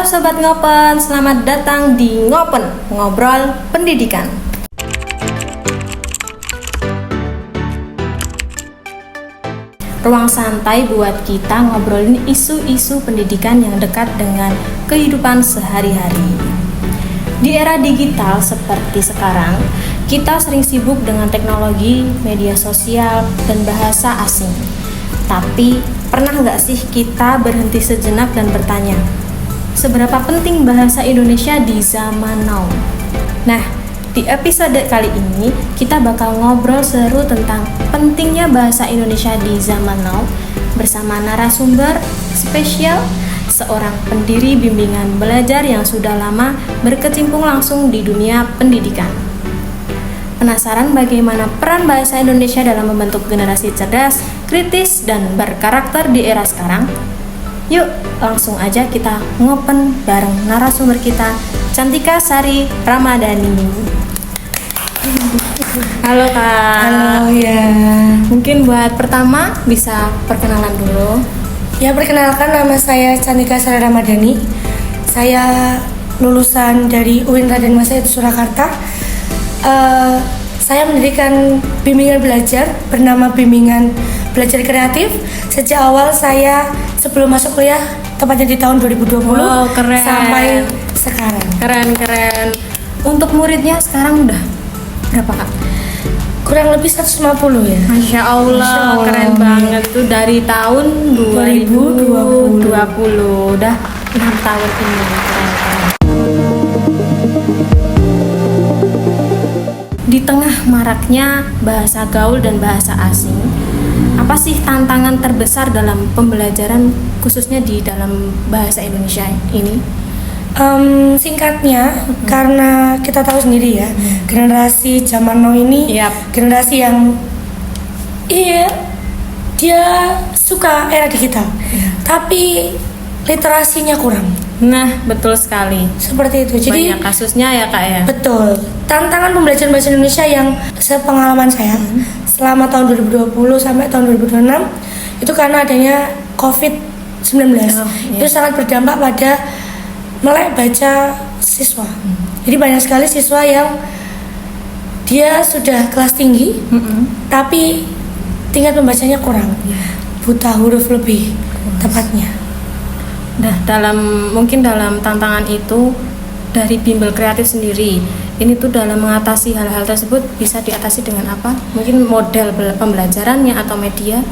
Sobat Ngopen, selamat datang di Ngopen, Ngobrol Pendidikan. Ruang santai buat kita ngobrolin isu-isu pendidikan yang dekat dengan kehidupan sehari-hari. Di era digital seperti sekarang, kita sering sibuk dengan teknologi, media sosial, dan bahasa asing. Tapi, pernah nggak sih kita berhenti sejenak dan bertanya, seberapa penting bahasa Indonesia di zaman now? Nah, di episode kali ini kita bakal ngobrol seru tentang pentingnya bahasa Indonesia di zaman now bersama narasumber spesial, seorang pendiri bimbingan belajar yang sudah lama berkecimpung langsung di dunia pendidikan. Penasaran bagaimana peran bahasa Indonesia dalam membentuk generasi cerdas, kritis, dan berkarakter di era sekarang? Yuk, langsung aja kita ngopen bareng narasumber kita, Cantika Sari Ramadhani. Halo Kak. Halo ya. Mungkin buat pertama bisa perkenalan dulu. Ya, perkenalkan, nama saya Cantika Sari Ramadhani. Saya lulusan dari UIN Raden Majid Surakarta. Saya mendirikan bimbingan belajar bernama Bimbingan Belajar Kreatif. Sejak awal saya sebelum masuk kuliah, tepatnya di tahun 2020, keren. sampai sekarang. Keren. Untuk muridnya sekarang udah berapa Kak? Kurang lebih 150 ya. Masya Allah, keren banget tuh, dari tahun 2020 udah 6 tahun ini. Keren. Di tengah maraknya bahasa gaul dan bahasa asing, apa sih tantangan terbesar dalam pembelajaran khususnya di dalam bahasa Indonesia ini? Singkatnya, karena kita tahu sendiri ya, generasi zaman now ini generasi yang dia suka era digital, tapi literasinya kurang. Nah, betul sekali. Seperti itu. Jadi banyak kasusnya ya Kak ya. Betul. Tantangan pembelajaran bahasa Indonesia yang sepengalaman saya selama tahun 2020 sampai tahun 2026 itu karena adanya COVID-19. Itu sangat berdampak pada melek baca siswa. Jadi banyak sekali siswa yang dia sudah kelas tinggi, tapi tingkat membacanya kurang, buta huruf lebih tepatnya. Nah, mungkin dalam tantangan itu dari bimbel kreatif sendiri, ini tuh dalam mengatasi hal-hal tersebut bisa diatasi dengan apa? Mungkin model pembelajarannya atau media?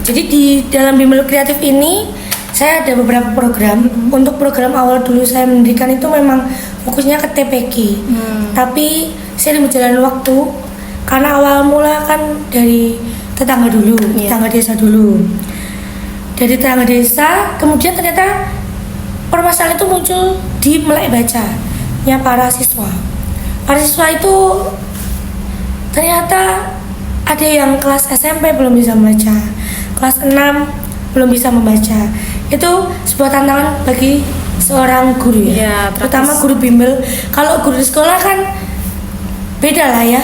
Jadi di dalam bimbel kreatif ini saya ada beberapa program. Untuk program awal dulu saya mendirikan itu memang fokusnya ke TPG. Tapi seiring berjalan waktu, karena awal mula kan dari tetangga dulu, tetangga desa dulu. Dari tetangga desa, kemudian ternyata permasalahan itu muncul di melek bacanya para siswa. Para siswa itu ternyata ada yang kelas SMP belum bisa membaca, kelas 6 belum bisa membaca. Itu sebuah tantangan bagi seorang guru ya, terutama guru bimbel. Kalau guru di sekolah kan beda lah ya.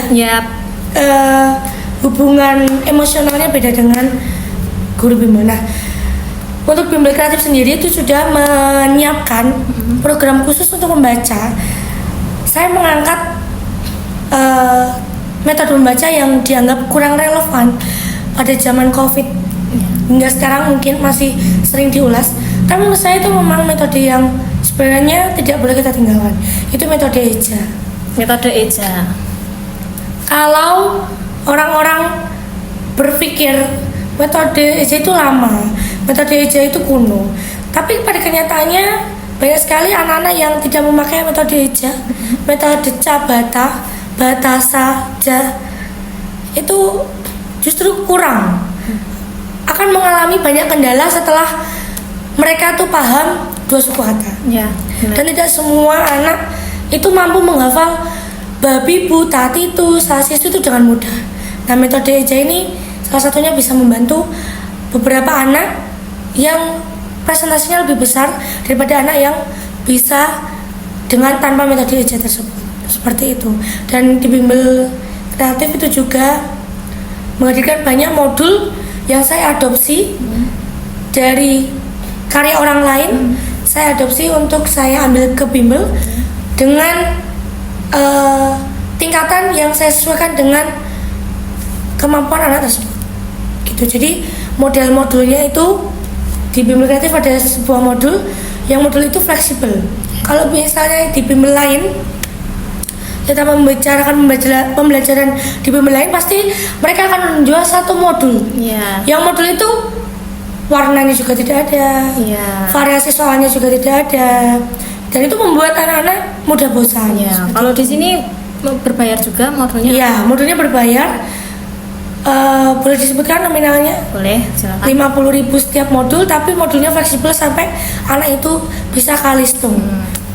Hubungan emosionalnya beda dengan guru bimbel. Nah, untuk bimbel kreatif sendiri itu sudah menyiapkan program khusus untuk membaca. Saya mengangkat metode membaca yang dianggap kurang relevan pada zaman COVID. Hingga sekarang mungkin masih sering diulas. Tapi menurut saya itu memang metode yang sebenarnya tidak boleh kita tinggalkan. Itu metode EJA. Metode EJA. Kalau orang-orang berpikir metode EJA itu lama, metode EJA itu kuno, tapi pada kenyataannya banyak sekali anak-anak yang tidak memakai metode EJA, metode Cabata, Batasa, Ja, itu justru kurang, akan mengalami banyak kendala setelah mereka tuh paham dua suku kata. Dan tidak semua anak itu mampu menghafal babi, bu, tati, tu, sasis itu dengan mudah. Nah, metode EJA ini salah satunya bisa membantu beberapa anak yang presentasinya lebih besar daripada anak yang bisa dengan tanpa metode EJA tersebut. Seperti itu. Dan di bimbel kreatif itu juga menghadirkan banyak modul yang saya adopsi dari karya orang lain saya adopsi untuk saya ambil ke bimbel dengan tingkatan yang saya sesuaikan dengan kemampuan anak tersebut gitu. Jadi modulnya itu di bimbel kreatif ada sebuah modul yang modul itu fleksibel. Kalau misalnya di bimbel lain kita membicarakan pembelajaran di bimbel lain, pasti mereka akan menjual satu modul. Yang modul itu warnanya juga tidak ada, variasi soalnya juga tidak ada, dan itu membuat anak-anak mudah bosan. Kalau di sini berbayar juga modulnya? Iya, modulnya berbayar. Boleh disebutkan nominalnya? Boleh, silakan. 50.000 setiap modul, tapi modulnya fleksibel sampai anak itu bisa kalistung,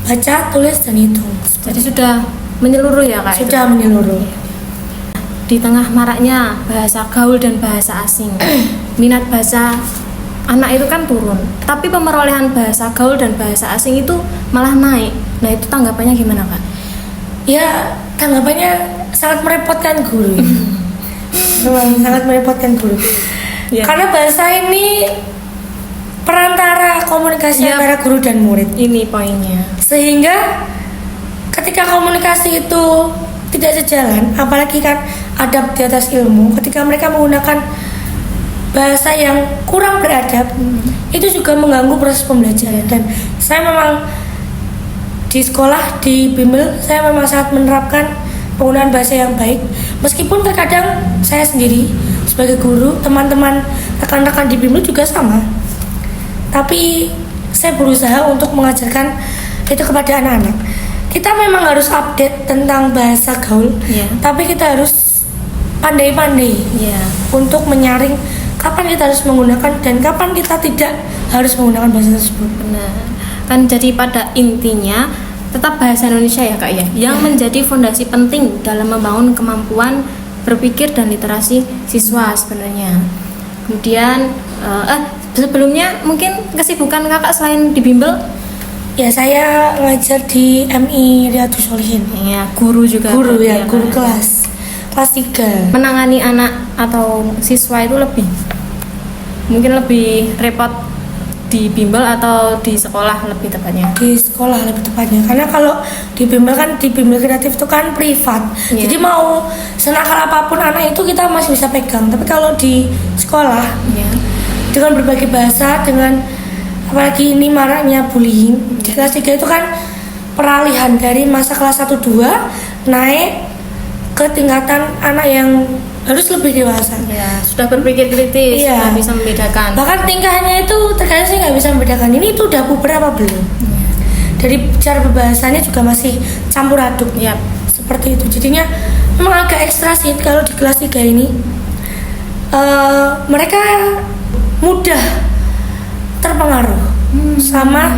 baca, tulis, dan hitung. Jadi sudah menyeluruh ya Kak? Sudah menyeluruh. Di tengah maraknya bahasa gaul dan bahasa asing, minat bahasa anak itu kan turun, tapi pemerolehan bahasa gaul dan bahasa asing itu malah naik. Nah itu tanggapannya gimana Kak? Ya, tanggapannya sangat merepotkan guru. Sangat merepotkan guru. Karena bahasa ini perantara komunikasi antara guru dan murid. Ini poinnya. Sehingga ketika komunikasi itu tidak sejalan, apalagi kan adab di atas ilmu, ketika mereka menggunakan bahasa yang kurang beradab, itu juga mengganggu proses pembelajaran. Dan saya memang di sekolah, di bimbel, saya memang sangat menerapkan penggunaan bahasa yang baik. Meskipun terkadang saya sendiri sebagai guru, teman-teman, rekan-rekan di bimbel juga sama. Tapi saya berusaha untuk mengajarkan itu kepada anak-anak. Kita memang harus update tentang bahasa gaul, tapi kita harus pandai-pandai untuk menyaring kapan kita harus menggunakan dan kapan kita tidak harus menggunakan bahasa tersebut. Benar. Kan jadi pada intinya tetap bahasa Indonesia ya Kak ya, yang menjadi fondasi penting dalam membangun kemampuan berpikir dan literasi siswa sebenarnya. Kemudian sebelumnya mungkin kesibukan Kakak selain di bimbel? Ya, saya ngajar di MI Riyadhus Sholihin. Ya, guru juga. Guru ya, guru kelas 3. Menangani anak atau siswa itu mungkin lebih repot di bimbel atau di sekolah lebih tepatnya? Di sekolah lebih tepatnya, karena kalau di bimbel kan, di bimbel kreatif itu kan privat. Jadi mau senakal apapun anak itu kita masih bisa pegang. Tapi kalau di sekolah dengan berbagai bahasa, dengan apalagi ini maraknya bullying di kelas 3 itu kan peralihan dari masa kelas 1-2 naik ke tingkatan anak yang harus lebih dewasa. Sudah berpikir kritis, sudah bisa membedakan. Bahkan tingkahnya itu terkadang saya nggak bisa membedakan ini itu udah puber apa belum. Dari cara berbahasanya juga masih campur aduk. Seperti itu. Jadinya memang agak ekstra sih kalau di kelas 3 ini. Mereka mudah terpengaruh sama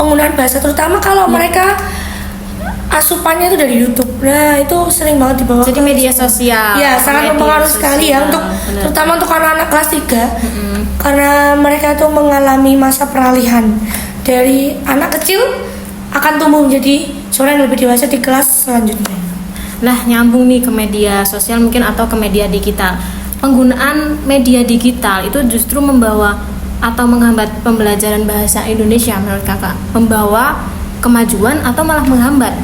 penggunaan bahasa, terutama kalau mereka asupannya itu dari YouTube. Nah, itu sering banget dibawa. Jadi media sosial. Ya, sangat mempengaruhi sekali ya untuk terutama untuk anak-anak kelas 3. Karena mereka itu mengalami masa peralihan dari anak kecil akan tumbuh menjadi seorang yang lebih dewasa di kelas selanjutnya. Nah, nyambung nih ke media sosial mungkin atau ke media digital. Penggunaan media digital itu justru membawa atau menghambat pembelajaran bahasa Indonesia menurut Kakak? Membawa kemajuan atau malah menghambat?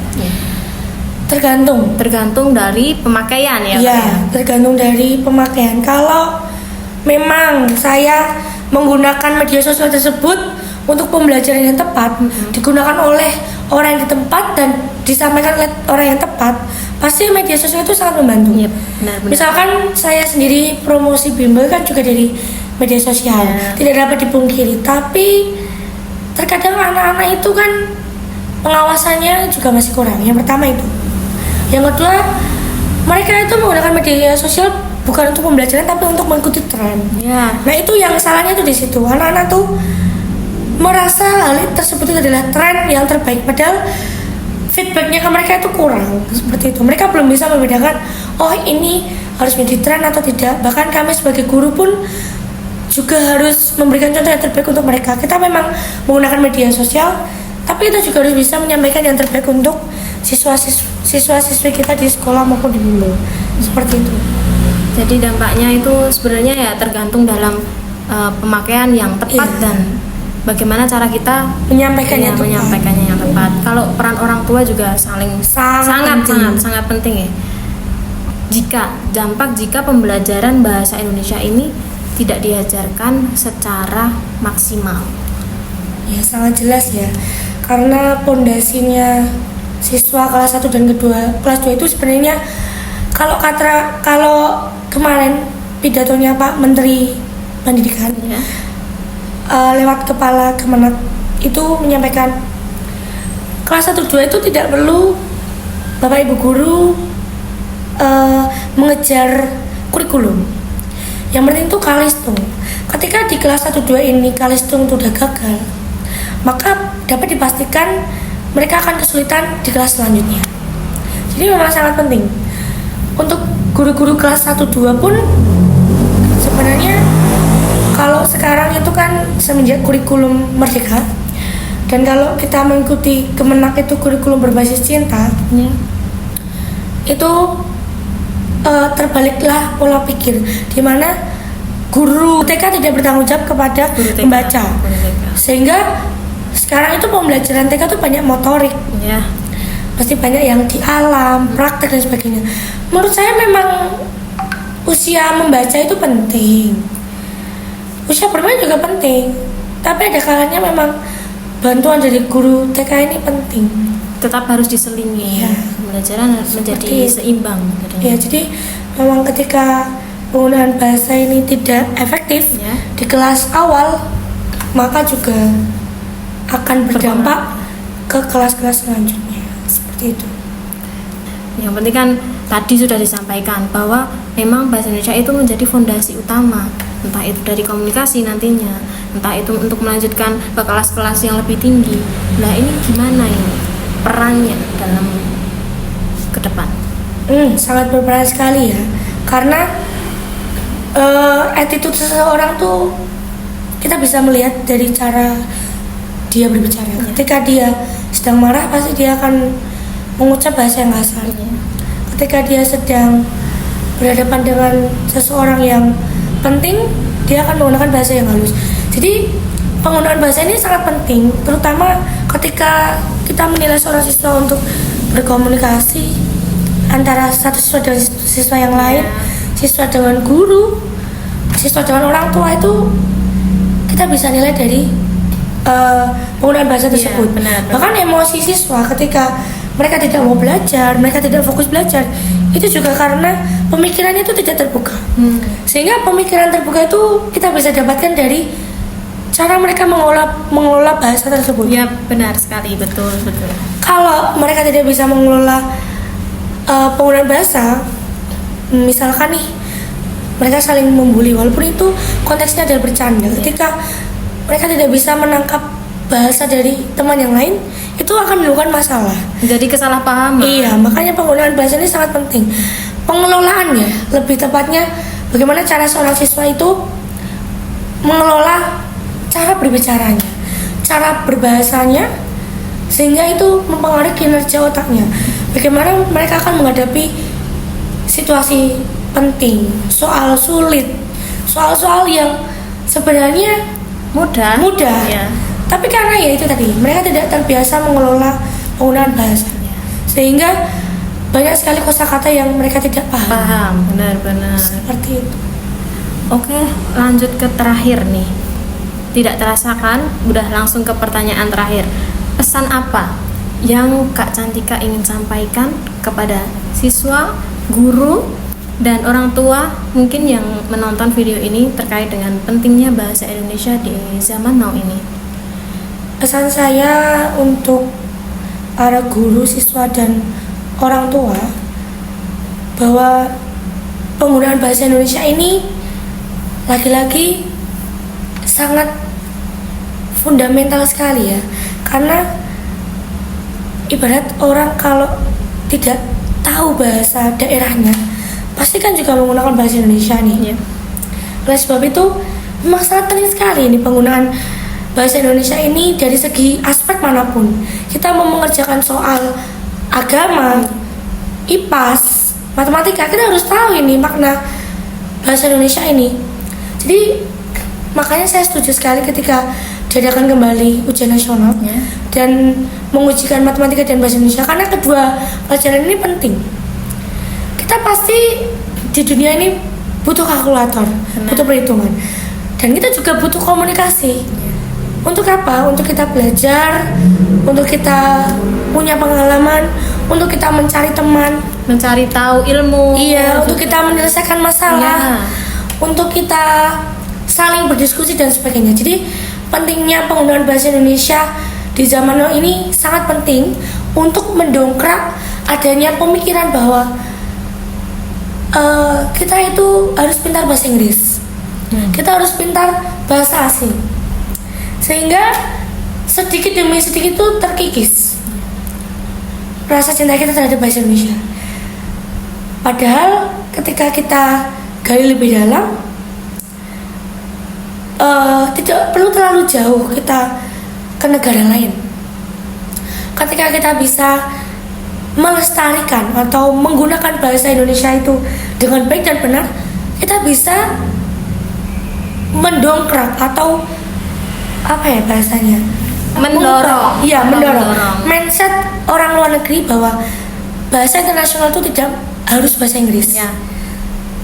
Tergantung dari pemakaian ya. Tergantung dari pemakaian. Kalau memang saya menggunakan media sosial tersebut untuk pembelajaran yang tepat, digunakan oleh orang yang di tempat dan disampaikan oleh orang yang tepat, pasti media sosial itu sangat membantu. Benar. Misalkan saya sendiri promosi bimbel kan juga dari media sosial, tidak dapat dipungkiri. Tapi terkadang anak-anak itu kan pengawasannya juga masih kurang. Yang pertama itu. Yang kedua, mereka itu menggunakan media sosial bukan untuk pembelajaran tapi untuk mengikuti tren. Nah, itu yang salahnya itu di situ. Anak-anak tuh merasa hal tersebut itu adalah tren yang terbaik, padahal feedbacknya ke mereka itu kurang. Seperti itu. Mereka belum bisa membedakan, oh ini harus menjadi tren atau tidak. Bahkan kami sebagai guru pun juga harus memberikan contoh yang terbaik untuk mereka. Kita memang menggunakan media sosial, tapi kita juga harus bisa menyampaikan yang terbaik untuk siswa-siswi kita di sekolah maupun di bimbel. Seperti itu. Jadi dampaknya itu sebenarnya ya tergantung dalam pemakaian yang tepat dan bagaimana cara kita menyampaikannya tepat. menyampaikannya yang tepat. Kalau peran orang tua juga sangat penting ya. Jika pembelajaran bahasa Indonesia ini tidak diajarkan secara maksimal. Ya sangat jelas ya, karena pondasinya siswa kelas 1 dan kelas 2 itu sebenarnya kalau kemarin pidatonya Pak Menteri Pendidikan Ya. Lewat Kepala Kemenak itu menyampaikan kelas 1-2 itu tidak perlu Bapak Ibu guru mengejar kurikulum. Yang penting itu kalistung. Ketika di kelas 1-2 ini kalistung itu udah gagal, maka dapat dipastikan mereka akan kesulitan di kelas selanjutnya. Jadi memang sangat penting untuk guru-guru kelas 1-2 pun sebenarnya. Kalau sekarang itu kan semenjak kurikulum merdeka, dan kalau kita mengikuti Kemenak itu kurikulum berbasis cinta, itu terbaliklah pola pikir, di mana guru TK tidak bertanggung jawab kepada pembaca, sehingga sekarang itu pembelajaran TK itu banyak motorik, pasti banyak yang di alam, praktek dan sebagainya. Menurut saya memang usia membaca itu penting, usia bermain juga penting, tapi ada kalanya memang bantuan dari guru TK ini penting. Tetap harus diselingi. Pembelajaran harus menjadi seimbang. Ya, jadi memang ketika penggunaan bahasa ini tidak efektif di kelas awal, maka juga akan berdampak ke kelas-kelas selanjutnya. Seperti itu. Yang penting kan tadi sudah disampaikan bahwa memang bahasa Indonesia itu menjadi fondasi utama, entah itu dari komunikasi nantinya, entah itu untuk melanjutkan ke kelas-kelas yang lebih tinggi. Nah, ini gimana ini perannya dalam ke depan? Sangat berperan sekali ya, karena attitude seseorang tuh kita bisa melihat dari cara dia berbicara. Ketika dia sedang marah, pasti dia akan mengucap bahasa yang kasar. Ketika dia sedang berhadapan dengan seseorang yang penting, dia akan menggunakan bahasa yang halus. Jadi penggunaan bahasa ini sangat penting, terutama ketika kita menilai seorang siswa untuk berkomunikasi antara satu siswa dengan siswa yang lain, siswa dengan guru, siswa dengan orang tua, itu kita bisa nilai dari penggunaan bahasa tersebut. Benar. Bahkan emosi siswa ketika mereka tidak mau belajar, mereka tidak fokus belajar, itu juga karena pemikirannya itu tidak terbuka. Sehingga pemikiran terbuka itu kita bisa dapatkan dari cara mereka mengelola bahasa tersebut. Ya, benar sekali, betul. Kalau mereka tidak bisa mengelola penggunaan bahasa, misalkan nih mereka saling membuli, walaupun itu konteksnya adalah bercanda, ketika mereka tidak bisa menangkap bahasa dari teman yang lain, itu akan menimbulkan masalah. Jadi kesalahpahaman. Iya, makanya penggunaan bahasa ini sangat penting. Pengelolaannya, lebih tepatnya bagaimana cara seorang siswa itu mengelola cara berbicaranya, cara berbahasanya, sehingga itu mempengaruhi kinerja otaknya. Bagaimana mereka akan menghadapi situasi penting, soal sulit, soal-soal yang sebenarnya mudah. Ya. Tapi karena ya itu tadi, mereka tidak terbiasa mengelola penggunaan bahasanya, sehingga banyak sekali kosakata yang mereka tidak paham. Benar. Seperti itu. Oke, lanjut ke terakhir nih. Tidak terasa kan, udah langsung ke pertanyaan terakhir. Pesan apa yang Kak Cantika ingin sampaikan kepada siswa, guru, dan orang tua mungkin yang menonton video ini terkait dengan pentingnya bahasa Indonesia di zaman now ini? Pesan saya untuk para guru, siswa, dan orang tua bahwa penggunaan bahasa Indonesia ini lagi-lagi sangat fundamental sekali ya, karena ibarat orang kalau tidak tahu bahasa daerahnya pasti kan juga menggunakan bahasa Indonesia nih. Oleh sebab itu memang sangat penting sekali ini penggunaan bahasa Indonesia ini dari segi aspek manapun. Kita mau mengerjakan soal agama, IPAS, matematika, kita harus tahu ini makna bahasa Indonesia ini. Jadi makanya saya setuju sekali ketika diadakan kembali ujian nasional Ya. dan mengujikan matematika dan bahasa Indonesia, karena kedua pelajaran ini penting. Kita pasti di dunia ini butuh kalkulator, butuh perhitungan, dan kita juga butuh komunikasi. Untuk apa? Untuk kita belajar, untuk kita punya pengalaman, untuk kita mencari teman, Mencari tahu ilmu. iya, untuk kita menyelesaikan masalah, Ya. untuk kita saling berdiskusi dan sebagainya. Jadi pentingnya penggunaan bahasa Indonesia di zaman now ini sangat penting untuk mendongkrak adanya pemikiran bahwa kita itu harus pintar bahasa Inggris, kita harus pintar bahasa asing, sehingga sedikit demi sedikit itu terkikis rasa cinta kita terhadap bahasa Indonesia. Padahal ketika kita gali lebih dalam, tidak perlu terlalu jauh kita ke negara lain. Ketika kita bisa melestarikan atau menggunakan bahasa Indonesia itu dengan baik dan benar, kita bisa mendongkrak atau apa ya bahasanya? Mendorong. Iya, mendorong Mendorong. mindset orang luar negeri bahwa bahasa internasional itu tidak harus bahasa Inggris. Ya.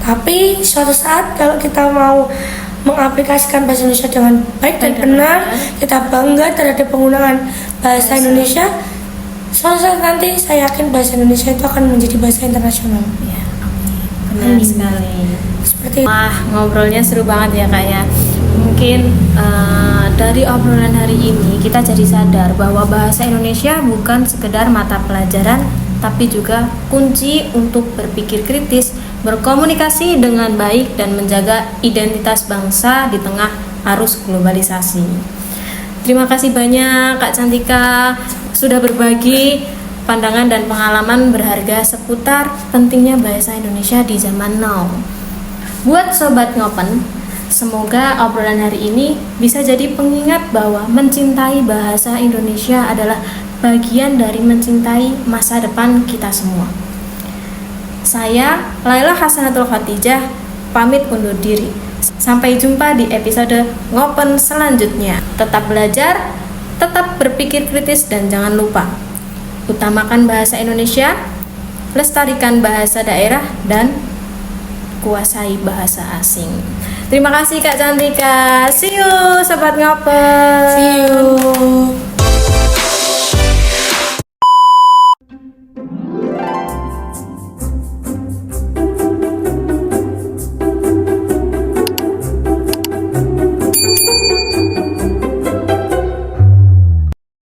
Tapi suatu saat kalau kita mau mengaplikasikan bahasa Indonesia dengan baik dan benar, kita bangga terhadap penggunaan bahasa Indonesia, suatu saat nanti saya yakin bahasa Indonesia itu akan menjadi bahasa internasional. Ya. Benar Amin. sekali. Seperti itu. Wah, ngobrolnya seru banget ya Kak ya. Mungkin dari obrolan hari ini kita jadi sadar bahwa bahasa Indonesia bukan sekedar mata pelajaran, tapi juga kunci untuk berpikir kritis, berkomunikasi dengan baik, dan menjaga identitas bangsa di tengah arus globalisasi. Terima kasih banyak Kak Cantika sudah berbagi pandangan dan pengalaman berharga seputar pentingnya bahasa Indonesia di zaman now. Buat Sobat Ngopen, semoga obrolan hari ini bisa jadi pengingat bahwa mencintai bahasa Indonesia adalah bagian dari mencintai masa depan kita semua. Saya, Laila Hasanatul Khatijah, pamit undur diri. Sampai jumpa di episode Ngopen selanjutnya. Tetap belajar, tetap berpikir kritis, dan jangan lupa utamakan bahasa Indonesia, lestarikan bahasa daerah, dan kuasai bahasa asing. Terima kasih Kak Cantika. See you Sobat Ngopen. See you.